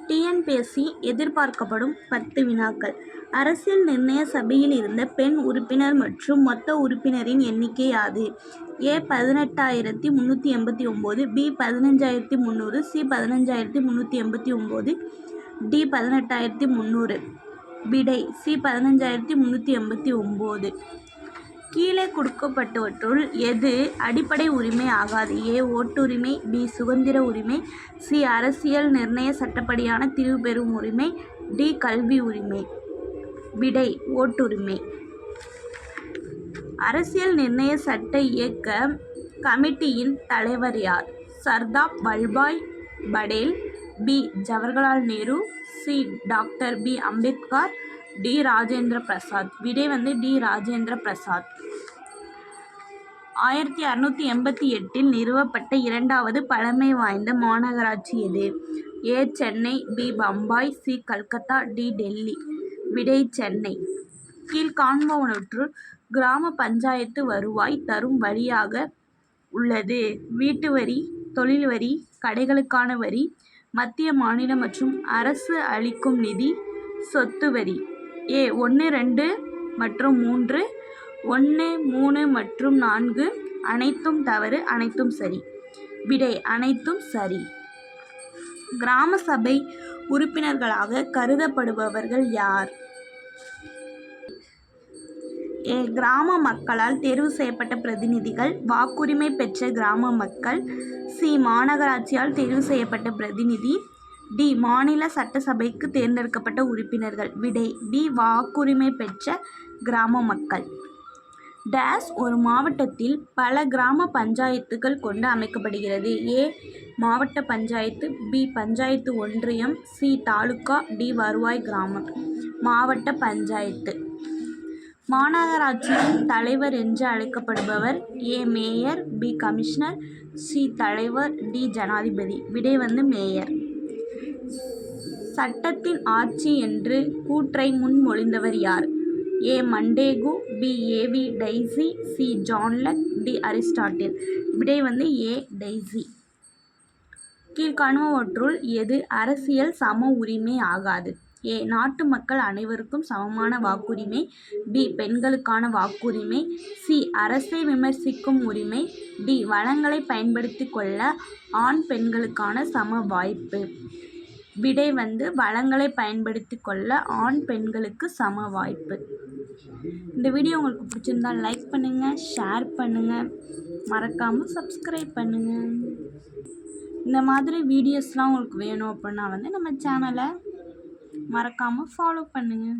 TNPSC எதிர்பார்க்கப்படும் 10 வினாக்கள். அரசியல் நிர்ணய சபையில் இருந்த பெண் உறுப்பினர் மற்றும் மொத்த உறுப்பினரின் எண்ணிக்கை யாது? ஏ 18,389, பி 15,300, சி 15,389, டி 18,300. விடை சி 15,389. கீழே கொடுக்கப்பட்டவற்றுள் எது அடிப்படை உரிமை ஆகாது? ஏ ஓட்டுரிமை, பி சுதந்திர உரிமை, சி அரசியல் நிர்ணய சட்டப்படியான தீர்வு பெறும் உரிமை, டி கல்வி உரிமை. விடை ஓட்டுரிமை. அரசியல் நிர்ணய சட்ட இயக்க கமிட்டியின் தலைவர் யார்? Sardar Vallabhbhai Patel, B Jawaharlal Nehru, C doctor B Ambedkar, D Rajendra Prasad. விடை டி ராஜேந்திர பிரசாத். 1688 நிறுவப்பட்ட இரண்டாவது பழமை வாய்ந்த மாநகராட்சி எது? A Chennai, B Bombay, C Calcutta, D Delhi. விடை சென்னை. கீழ்காண்பனவற்றுள் கிராம பஞ்சாயத்து வருவாய் தரும் வழியாக உள்ளது? வீட்டு வரி, தொழில் வரி, கடைகளுக்கான வரி, மத்திய மாநில மற்றும் அரசு அளிக்கும் நிதி, சொத்து வரி. ஏ 1, 2 மற்றும் 3, 1, 3 மற்றும் 4 அனைத்தும் தவறு, அனைத்தும் சரி. விடை அனைத்தும் சரி. கிராம சபை உறுப்பினர்களாக கருதப்படுபவர்கள் யார்? ஏ கிராம மக்களால் தேர்வு செய்யப்பட்ட பிரதிநிதிகள், வாக்குரிமை பெற்ற கிராம மக்கள், சி மாநகராட்சியால் தேர்வு செய்யப்பட்ட பிரதிநிதி, டி மாநில சட்டசபைக்கு தேர்ந்தெடுக்கப்பட்ட உறுப்பினர்கள். விடை டி வாக்குரிமை பெற்ற கிராம மக்கள். டேஸ் ஒரு மாவட்டத்தில் பல கிராம பஞ்சாயத்துகள் கொண்டு அமைக்கப்படுகிறது? ஏ மாவட்ட பஞ்சாயத்து, பி பஞ்சாயத்து ஒன்றியம், சி தாலுகா, டி வருவாய் கிராமம். மாவட்ட பஞ்சாயத்து. மாநகராட்சியின் தலைவர் என்று அழைக்கப்படுபவர்? A mayor, B commissioner, C தலைவர், டி ஜனாதிபதி. விடை மேயர். சட்டத்தின் ஆட்சி என்று கூற்றை முன்மொழிந்தவர் யார்? A Montagu, B A V Dicey, C John Locke, D Aristotle. விடை ஏ டெய்சி. கீழ்காண்பனவற்றுள் எது அரசியல் சம உரிமை ஆகாது? ஏ நாட்டு மக்கள் அனைவருக்கும் சமமான வாக்குரிமை, பி பெண்களுக்கான வாக்குரிமை, சி அரசை விமர்சிக்கும் உரிமை, டி வளங்களை பயன்படுத்தி கொள்ள ஆண் பெண்களுக்கான சம வாய்ப்பு. விடை வளங்களை பயன்படுத்தி கொள்ள ஆண் பெண்களுக்கு சம வாய்ப்பு. இந்த வீடியோ உங்களுக்கு பிடிச்சிருந்தா லைக் பண்ணுங்கள், ஷேர் பண்ணுங்கள், மறக்காமல் சப்ஸ்கிரைப் பண்ணுங்கள். இந்த மாதிரி வீடியோஸ்லாம் உங்களுக்கு வேணும் அப்படின்னா நம்ம சேனலை மறக்காமல் ஃபாலோ பண்ணுங்கள்.